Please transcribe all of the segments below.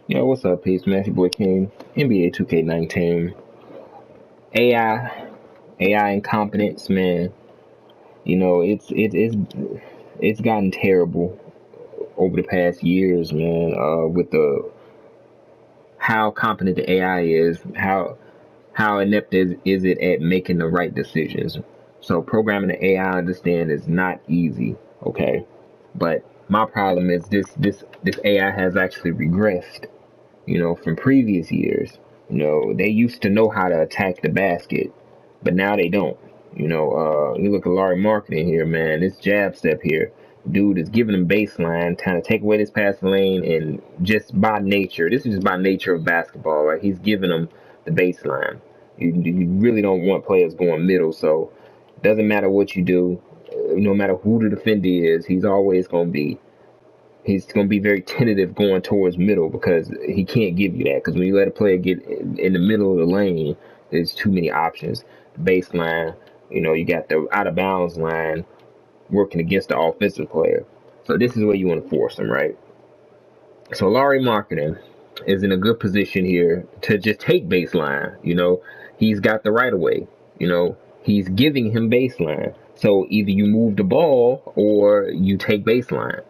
Yo, what's up, peace, man? It's your boy King, NBA 2K19, AI, AI incompetence, man. It's gotten terrible over the past years, man. With the how competent the AI is, how inept is it at making the right decisions. So programming the AI, I understand, is not easy, okay? But my problem is this AI has actually regressed, from previous years. They used to know how to attack the basket, but now they don't. You look at Laurie Marketing here, man. This jab step here, dude is giving him baseline, trying to take away this passing lane, and just by nature, this is just by nature of basketball, right? He's giving them the baseline. You really don't want players going middle, so it doesn't matter what you do, no matter who the defender is, he's going to be very tentative going towards middle because he can't give you that. Because when you let a player get in the middle of the lane, there's too many options. The baseline, you got the out of bounds line working against the offensive player. So this is where you want to force him, right? So Laurie Marketing is in a good position here to just take baseline. He's got the right of way. He's giving him baseline. So either you move the ball or you take baseline.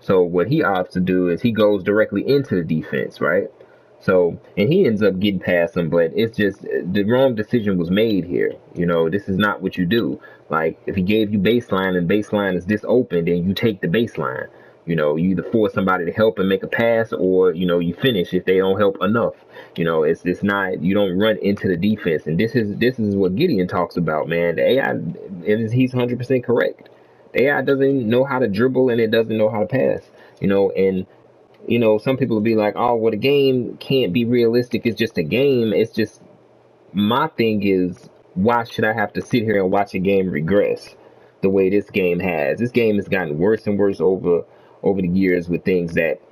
So what he opts to do is he goes directly into the defense, right? So, and he ends up getting past him, but it's just the wrong decision was made here. This is not what you do. Like, if he gave you baseline and baseline is this open, then you take the baseline. You either force somebody to help and make a pass, or you finish if they don't help enough. It's not, you don't run into the defense, and this is what Gideon talks about, man. The AI, he's 100% correct. The AI doesn't know how to dribble and it doesn't know how to pass. And some people will be like, oh, well, the game can't be realistic. It's just a game. It's just, my thing is, why should I have to sit here and watch a game regress the way this game has? This game has gotten worse and worse over the years with things that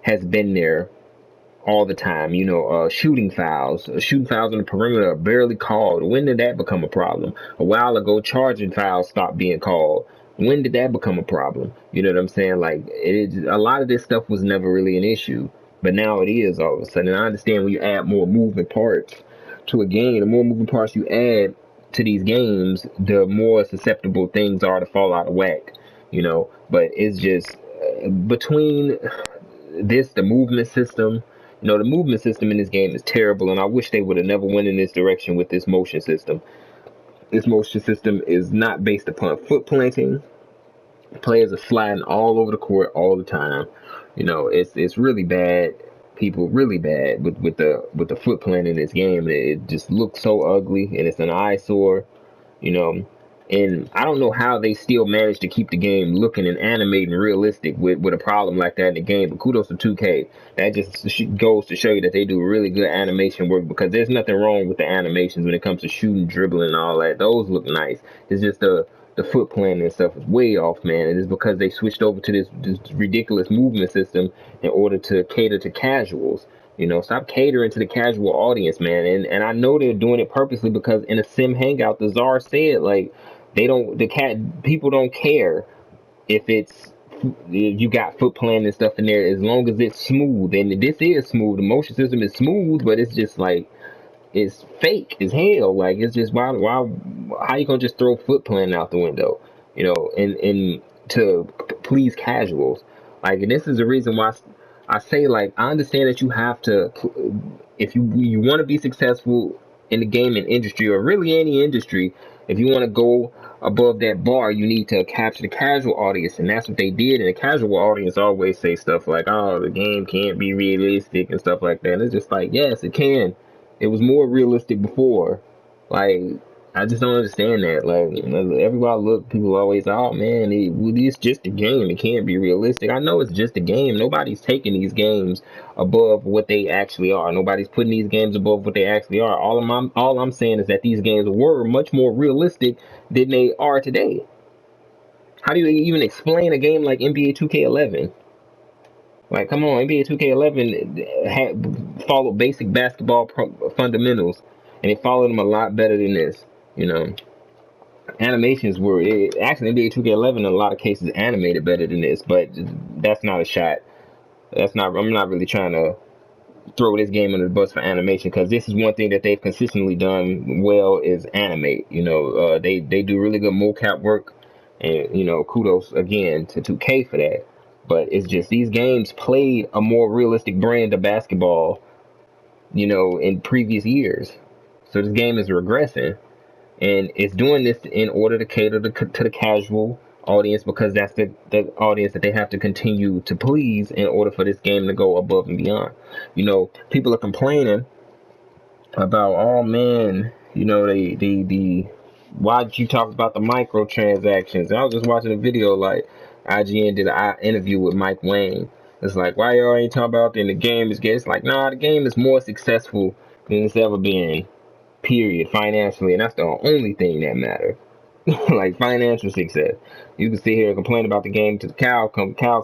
has been there all the time. Shooting fouls on the perimeter are barely called. When did that become a problem? A while ago, charging fouls stopped being called. When did that become a problem? You know what I'm saying? Like, a lot of this stuff was never really an issue, but now it is all of a sudden. And I understand when you add more moving parts to a game, the more moving parts you add to these games, the more susceptible things are to fall out of whack. But it's just between the movement system. The movement system in this game is terrible, and I wish they would have never went in this direction with this motion system. This motion system is not based upon foot planting. Players are sliding all over the court all the time. It's really bad. People really bad with the foot planting in this game. It just looks so ugly, and it's an eyesore. You know, and I don't know how they still manage to keep the game looking and animating realistic with a problem like that in the game. But kudos to 2K. That just goes to show you that they do really good animation work, because there's nothing wrong with the animations when it comes to shooting, dribbling, and all that. Those look nice. It's just the foot planning and stuff is way off, man. And it's because they switched over to this ridiculous movement system in order to cater to casuals. Stop catering to the casual audience, man. And I know they're doing it purposely, because in a sim hangout, the czar said, like, they don't the cat people don't care if you got foot planning and stuff in there, as long as it's smooth. And this is smooth. The motion system is smooth, but it's just like, it's fake as hell. Like, it's just, why how you gonna just throw foot planning out the window? And to please casuals. Like, and this is the reason why I say, like, I understand that you have to, if you want to be successful in the gaming industry, or really any industry, if you want to go above that bar, you need to capture the casual audience, and that's what they did. And the casual audience always say stuff like, "Oh, the game can't be realistic" and stuff like that. And it's just like, yes, it can. It was more realistic before. Like, I just don't understand that. Like, everywhere I look, people always, oh man, it's just a game. It can't be realistic. I know it's just a game. Nobody's taking these games above what they actually are. Nobody's putting these games above what they actually are. All I'm saying is that these games were much more realistic than they are today. How do you even explain a game like NBA 2K11? Like, come on, NBA 2K11 had followed basic basketball fundamentals, and it followed them a lot better than this. You know, animations were actually NBA 2K11 in a lot of cases animated better than this, but that's not a shot I'm not really trying to throw this game under the bus for animation, because this is one thing that they've consistently done well is animate. They do really good mocap work, and kudos again to 2K for that. But it's just these games played a more realistic brand of basketball, in previous years. So this game is regressing, and it's doing this in order to cater to the casual audience, because that's the audience that they have to continue to please in order for this game to go above and beyond. People are complaining about, oh man, the why did you talk about the microtransactions? And I was just watching a video, like IGN did an interview with Mike Wang. It's like, why y'all ain't talking about in the game is getting? It's like, nah, the game is more successful than it's ever been, period, financially, and that's the only thing that matters. Like financial success. You can sit here and complain about the game till the cows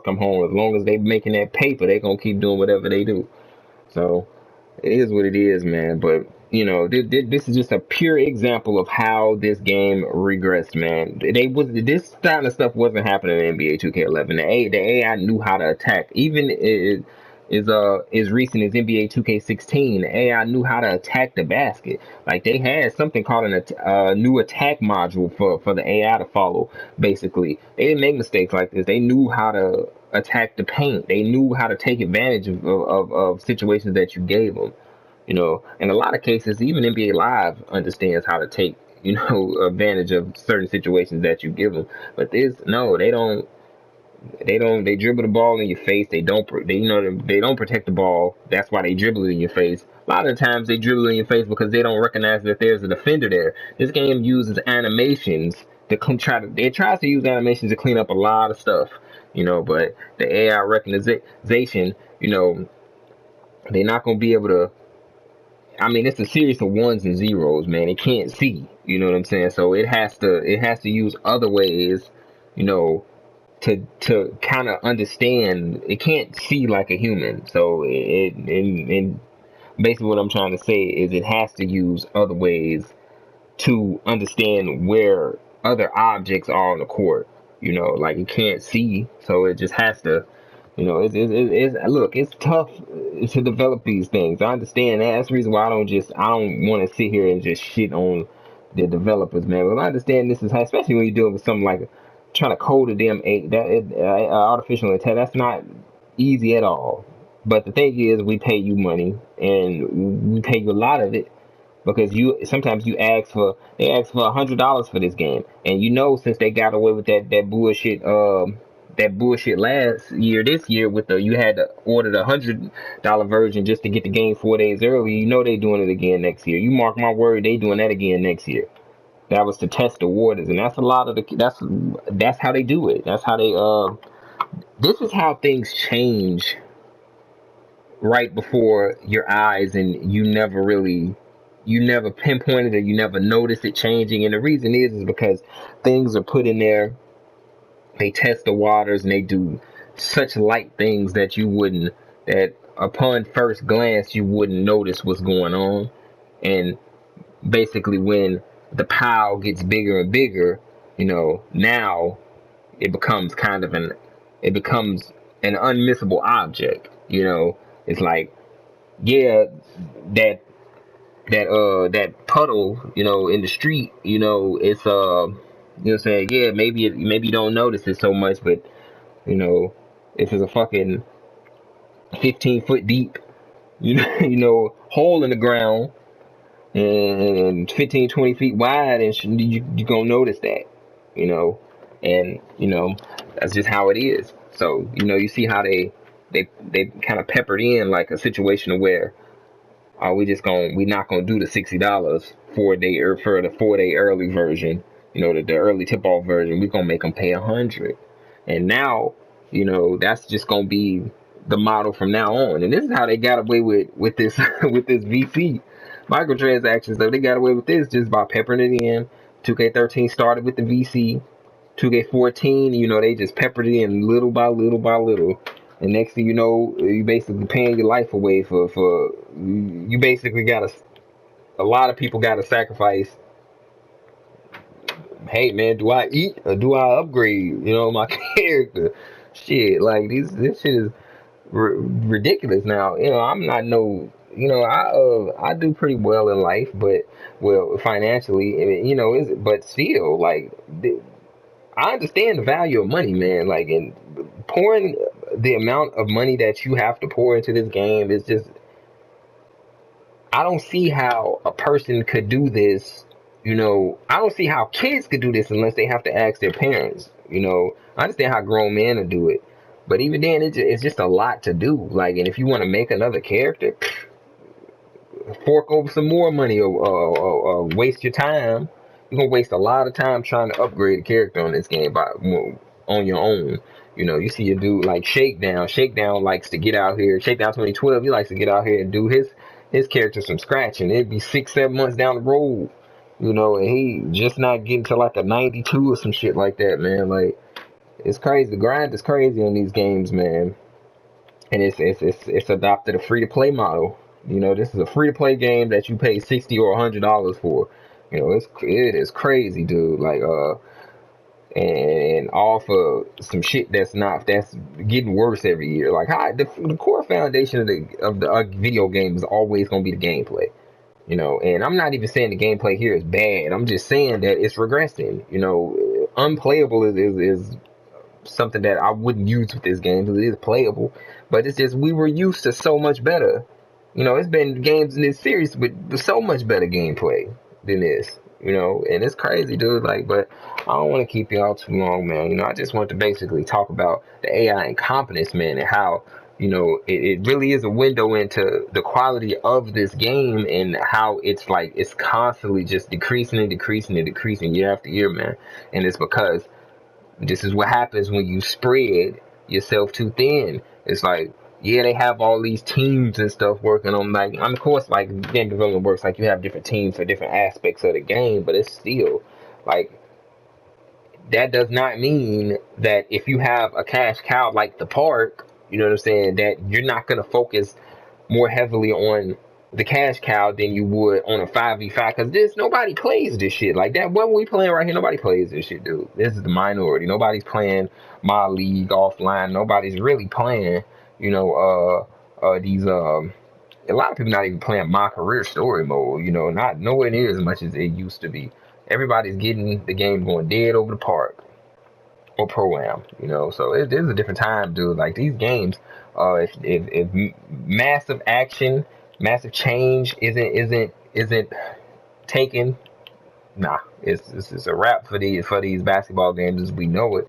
come home. As long as they making that paper, they gonna keep doing whatever they do. So it is what it is, man. But this is just a pure example of how this game regressed, man. This kind of stuff wasn't happening in NBA 2K11. The AI knew how to attack. Even as recent as NBA 2K16, the AI knew how to attack the basket. Like they had something called a new attack module for the AI to follow. Basically, they didn't make mistakes like this. They knew how to attack the paint. They knew how to take advantage of situations that you gave them. In a lot of cases, even NBA Live understands how to take, advantage of certain situations that you give them. But no, they don't. They dribble the ball in your face. They don't. They don't protect the ball. That's why they dribble it in your face. A lot of the times they dribble it in your face because they don't recognize that there's a defender there. This game uses animations to it tries to use animations to clean up a lot of stuff. But the AI recognition, they're not gonna be able to. I mean, it's a series of ones and zeros, man. It can't see. You know what I'm saying? So it has to use other ways, to kind of understand. It can't see like a human. So and basically what I'm trying to say is it has to use other ways to understand where other objects are on the court. Like it can't see, so it just has to. Look, it's tough to develop these things. I understand that. That's the reason why I don't want to sit here and just shit on the developers, man. But I understand this is especially when you're dealing with something like trying to code a damn artificial intelligence. That's not easy at all. But the thing is, we pay you money, and we pay you a lot of it because sometimes they ask for $100 for this game, and since they got away with that bullshit last year, this year with you had to order the $100 version just to get the game 4 days early. They doing it again next year. You mark my word, they doing that again next year. That was to test the waters, and that's a lot of that's how they do it. That's how they this is how things change right before your eyes, and you never pinpointed it, you never noticed it changing. And the reason is because things are put in there. They test the waters, and they do such light things that upon first glance you wouldn't notice what's going on. And basically when the pile gets bigger and bigger, now it becomes an unmissable object. It's like, yeah, that puddle, in the street, it's saying, yeah, maybe you don't notice it so much, but if it's a fucking 15-foot deep, hole in the ground and 15, 20 feet wide, and you gonna notice that, and that's just how it is. So you see how they kind of peppered in like a situation where we're not gonna do the $60 for the 4-day early version, the early tip off version. We're gonna make them pay $100, and now that's just gonna be the model from now on. And this is how they got away with this with this VC microtransactions. So they got away with this just by peppering it in. 2K13 started with the VC. 2K14, they just peppered it in little by little by little. And next thing you know, you basically paying your life away for you basically got a lot of people got to sacrifice. Hey man, do I eat or do I upgrade? My character. Shit, like this shit is ridiculous. Now, I'm not no, I do pretty well in life, but well, financially, but still, like, I understand the value of money, man. Like, and pouring the amount of money that you have to pour into this game is just, I don't see how a person could do this. I don't see how kids could do this unless they have to ask their parents. I understand how grown men would do it, but even then, it's just a lot to do. Like, and if you want to make another character, fork over some more money or waste your time. You're gonna waste a lot of time trying to upgrade a character on this game on your own. You see a dude like Shakedown. Shakedown likes to get out here. Shakedown 2012. He likes to get out here and do his character some scratching. It'd be 6-7 months down the road. And he just not getting to like a 92 or some shit like that, man. Like, it's crazy. The grind is crazy on these games, man. And it's adopted a free to play model. This is a free to play game that you pay $60 or $100 for. It is crazy, dude. Like, and all for some shit that's getting worse every year. Like, the core foundation of the video game is always gonna be the gameplay. And I'm not even saying the gameplay here is bad. I'm just saying that it's regressing. Unplayable is something that I wouldn't use with this game because it is playable, but it's just we were used to so much better. It's been games in this series with so much better gameplay than this. And it's crazy, dude. Like, but I don't want to keep y'all too long, man. I just want to basically talk about the AI incompetence, man, and how it really is a window into the quality of this game and how it's like it's constantly just decreasing and decreasing and decreasing year after year, man. And it's because this is what happens when you spread yourself too thin. It's like, yeah, they have all these teams and stuff working on, like, of course, like, game development works, like, you have different teams for different aspects of the game, but it's still, like, that does not mean that if you have a cash cow like the park, you know what I'm saying, that you're not going to focus more heavily on the cash cow than you would on a 5v5, because nobody plays this shit like that. What we playing right here, nobody plays this shit, dude. This is the minority. Nobody's playing my league offline. Nobody's really playing these a lot of people not even playing my career story mode, not nowhere near as much as it used to be. Everybody's getting the game going dead over the park or pro-am, so it is a different time, dude. Like, these games, if massive action, massive change isn't taken, nah, it's a wrap for these basketball games as we know it.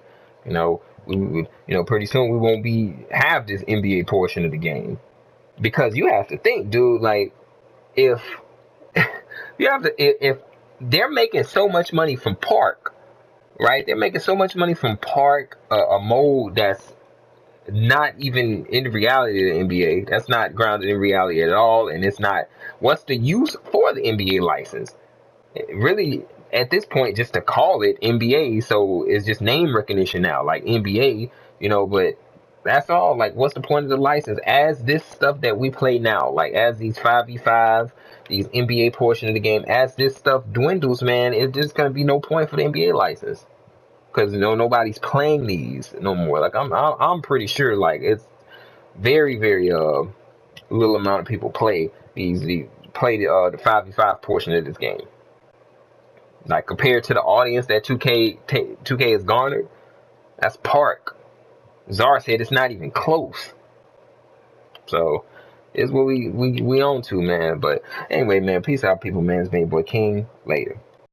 Pretty soon we won't have this NBA portion of the game, because you have to think, dude. Like, if if they're making so much money from Park, right? They're making so much money from Park, a mode that's not even in reality of the NBA. That's not grounded in reality at all, and it's not. What's the use for the NBA license? Really, at this point, just to call it NBA, so it's just name recognition now, like NBA, but that's all. Like, what's the point of the license? As this stuff that we play now, like, as these 5v5, these NBA portion of the game, as this stuff dwindles, man, it's just gonna be no point for the NBA license, because nobody's playing these no more. Like, I'm pretty sure, like, it's very, very little amount of people play the 5v5 portion of this game. Like, compared to the audience that 2K has garnered, that's Park. Czar said it's not even close. So it's what we on to, man. But anyway, man, peace out, people, man. It's been your boy King. Later.